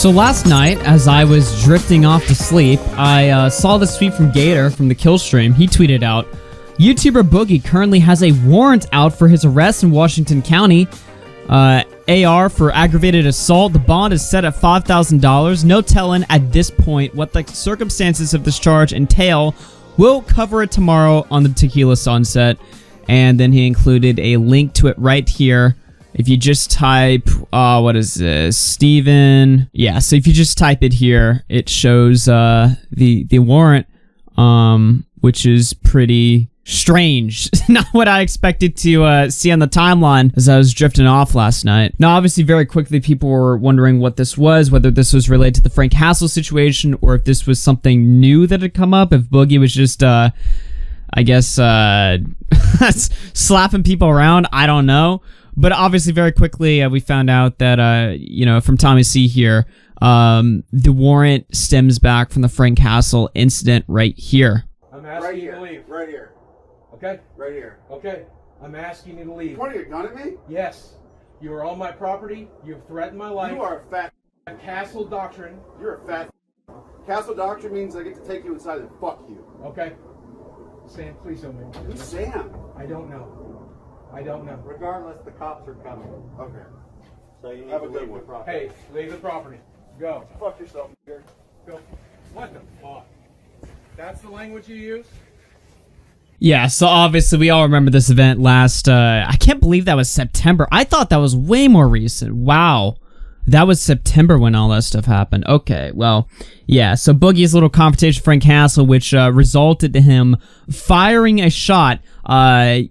So last night, as I was drifting off to sleep, I saw this tweet from Gator from the kill stream. He tweeted out, YouTuber Boogie currently has a warrant out for his arrest in Washington County. AR for aggravated assault. The bond is set at $5,000. No telling at this point what the circumstances of this charge entail. We'll cover it tomorrow on the Tequila Sunset. And then he included a link to it right here. If you just type, what is this? Steven. Yeah, so if you just type it here, it shows the warrant, which is pretty strange. Not what I expected to see on the timeline as I was drifting off last night. Now, obviously, very quickly, people were wondering what this was, whether this was related to the Frank Hassel situation, or if this was something new that had come up, if Boogie was just, I guess, slapping people around. I don't know. But obviously, very quickly, we found out that, you know, from Tommy C here, the warrant stems back from the Frank Hassel incident right here. I'm asking you to leave. Right here. Okay? Right here. Okay. I'm asking you to leave. You pointing a gun at me? Yes. You are on my property. You've threatened my life. You are a fat. Castle doctrine. You're a fat. Castle doctrine means I get to take you inside and fuck you. Okay. Sam, please don't make me. Who's Sam? I don't know. I don't know. Regardless, the cops are coming. Okay. So you need Have to a good leave the one. property. Hey, leave the property. Go. Fuck yourself, nigger. Go. What the fuck? That's the language you use? Yeah, so obviously we all remember this event last, I can't believe that was September. I thought that was way more recent. Wow. That was September when all that stuff happened. Okay, well, yeah, so Boogie's little confrontation with Frank Hassel, which resulted to him firing a shot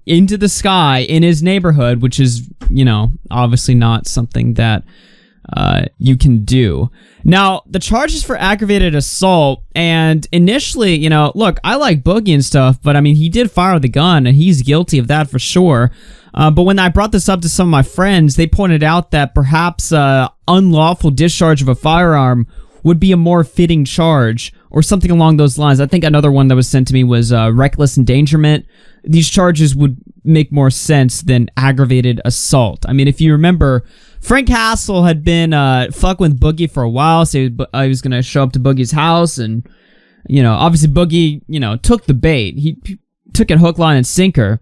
into the sky in his neighborhood, which is, you know, obviously not something that you can do. Now, the charges for aggravated assault, and initially, you know, look, I like Boogie and stuff, but I mean, he did fire the gun, and he's guilty of that for sure. But when I brought this up to some of my friends, they pointed out that perhaps unlawful discharge of a firearm would be a more fitting charge, or something along those lines. I think another one that was sent to me was reckless endangerment. These charges would make more sense than aggravated assault. I mean, if you remember, Frank Hassel had been fucking with Boogie for a while, so he was going to show up to Boogie's house, and, you know, obviously Boogie, you know, took the bait. He took it hook, line, and sinker.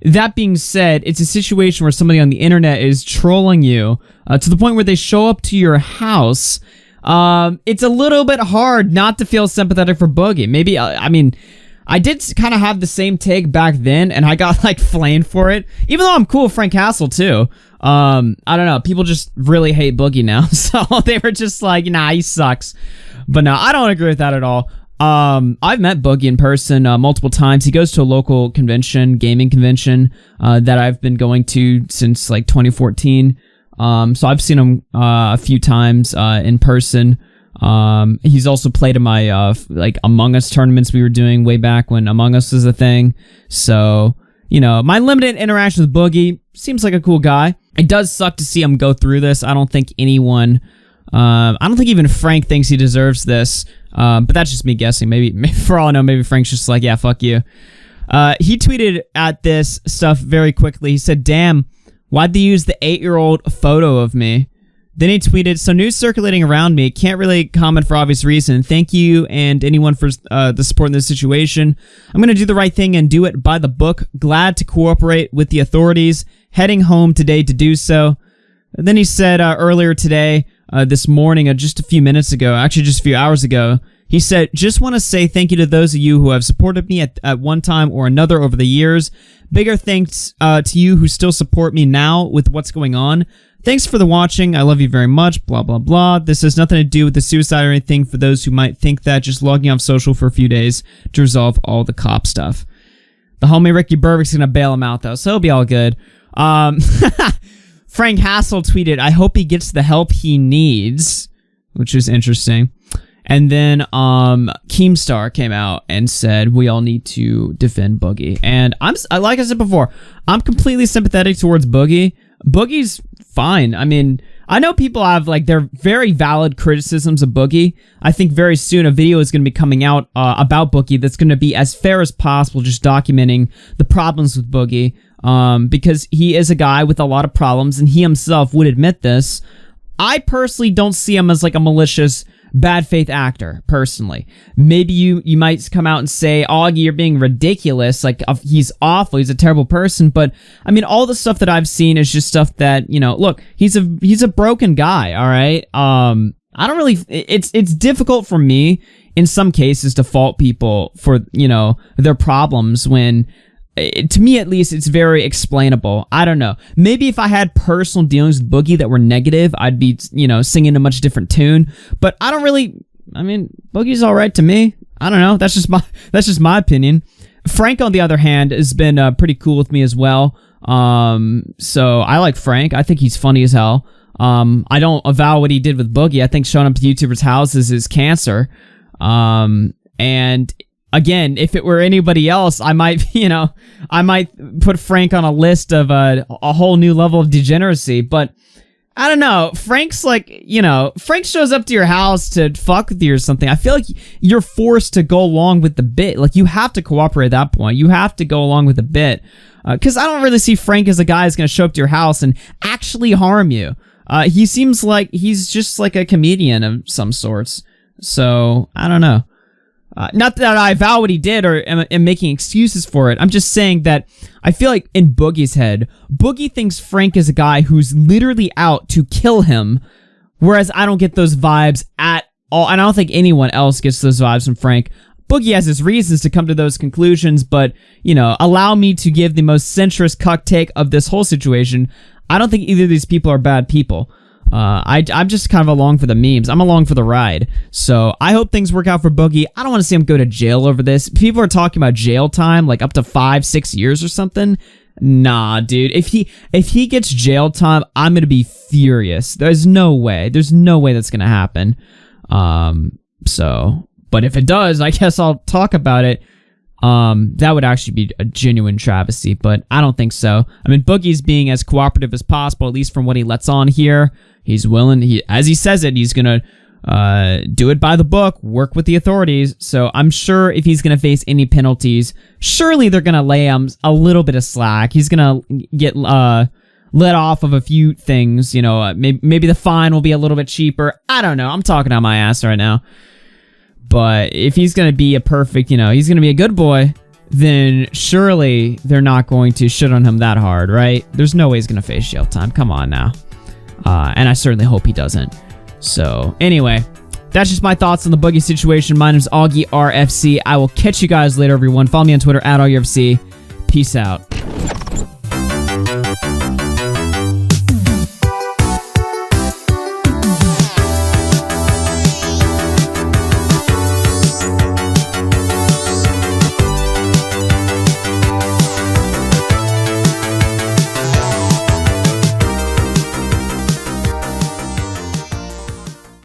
That being said, it's a situation where somebody on the internet is trolling you to the point where they show up to your house. It's a little bit hard not to feel sympathetic for Boogie. Maybe, I mean, I did kind of have the same take back then, and I got, like, flamed for it. Even though I'm cool with Frank Hassel, too. I don't know. People just really hate Boogie now. So they were just like, nah, he sucks. But no, I don't agree with that at all. I've met Boogie in person multiple times. He goes to a local convention, gaming convention, that I've been going to since, like, 2014. So I've seen him a few times in person. He's also played in my like Among Us tournaments we were doing way back when Among Us was a thing. So, you know, my limited interaction with Boogie, seems like a cool guy. It does suck to see him go through this. I don't think anyone, I don't think even Frank thinks he deserves this. But that's just me guessing. Maybe for all I know, maybe Frank's just like, yeah, fuck you. He tweeted at this stuff very quickly. He said, damn, why'd they use the 8-year-old photo of me? Then he tweeted, so news circulating around me. Can't really comment for obvious reason. Thank you and anyone for the support in this situation. I'm going to do the right thing and do it by the book. Glad to cooperate with the authorities. Heading home today to do so. And then he said earlier today, this morning, just a few minutes ago, actually just a few hours ago, he said, just want to say thank you to those of you who have supported me at one time or another over the years. Bigger thanks to you who still support me now with what's going on. Thanks for the watching. I love you very much. Blah, blah, blah. This has nothing to do with the suicide or anything for those who might think that. Just logging off social for a few days to resolve all the cop stuff. The homie Ricky Burbick's going to bail him out, though, so he'll be all good. Frank Hassel tweeted, I hope he gets the help he needs, which is interesting. And then Keemstar came out and said, we all need to defend Boogie. And like I said before, I'm completely sympathetic towards Boogie. Boogie's fine. I mean, I know people have, like, their very valid criticisms of Boogie. I think very soon a video is going to be coming out about Boogie that's going to be as fair as possible, just documenting the problems with Boogie. Because he is a guy with a lot of problems, and he himself would admit this. I personally don't see him as like a malicious, bad faith actor, personally. Maybe you might come out and say, Augie, you're being ridiculous, like, he's awful, he's a terrible person, but, I mean, all the stuff that I've seen is just stuff that, you know, look, he's a broken guy, alright? I don't really, it's difficult for me, in some cases, to fault people for, you know, their problems when, to me at least, it's very explainable. I don't know. Maybe if I had personal dealings with Boogie that were negative, I'd be, you know, singing a much different tune. But I don't really, I mean, Boogie's alright to me. I don't know. That's just my opinion. Frank, on the other hand, has been pretty cool with me as well. So I like Frank. I think he's funny as hell. I don't avow what he did with Boogie. I think showing up to YouTubers' houses is cancer. And again, if it were anybody else, I might, you know, I might put Frank on a list of a whole new level of degeneracy, but I don't know. Frank's like, you know, Frank shows up to your house to fuck with you or something. I feel like you're forced to go along with the bit. Like, you have to cooperate at that point. You have to go along with the bit. Because I don't really see Frank as a guy who's going to show up to your house and actually harm you. He seems like he's just like a comedian of some sorts. So, I don't know. Not that I vow what he did or am making excuses for it. I'm just saying that I feel like in Boogie's head, Boogie thinks Frank is a guy who's literally out to kill him, whereas I don't get those vibes at all, and I don't think anyone else gets those vibes from Frank. Boogie has his reasons to come to those conclusions, but, you know, allow me to give the most centrist cuck take of this whole situation. I don't think either of these people are bad people. I'm just kind of along for the memes. I'm along for the ride. So I hope things work out for Boogie. I don't want to see him go to jail over this. People are talking about jail time, like up to 5-6 years or something. Nah, dude. If he gets jail time, I'm gonna be furious. There's no way. There's no way that's gonna happen. But if it does, I guess I'll talk about it. That would actually be a genuine travesty, but I don't think so. I mean, Boogie's being as cooperative as possible, at least from what he lets on here. He's willing, as he says it, he's gonna do it by the book, work with the authorities. So I'm sure if he's gonna face any penalties, surely they're gonna lay him a little bit of slack. He's gonna get let off of a few things, you know, maybe the fine will be a little bit cheaper. I don't know. I'm talking out my ass right now. But if he's going to be a perfect, you know, he's going to be a good boy, then surely they're not going to shit on him that hard, right? There's no way he's going to face jail time. Come on now. And I certainly hope he doesn't. So, anyway, that's just my thoughts on the Boogie situation. My name's Augie RFC. I will catch you guys later, everyone. Follow me on Twitter, @AugieRFC. Peace out.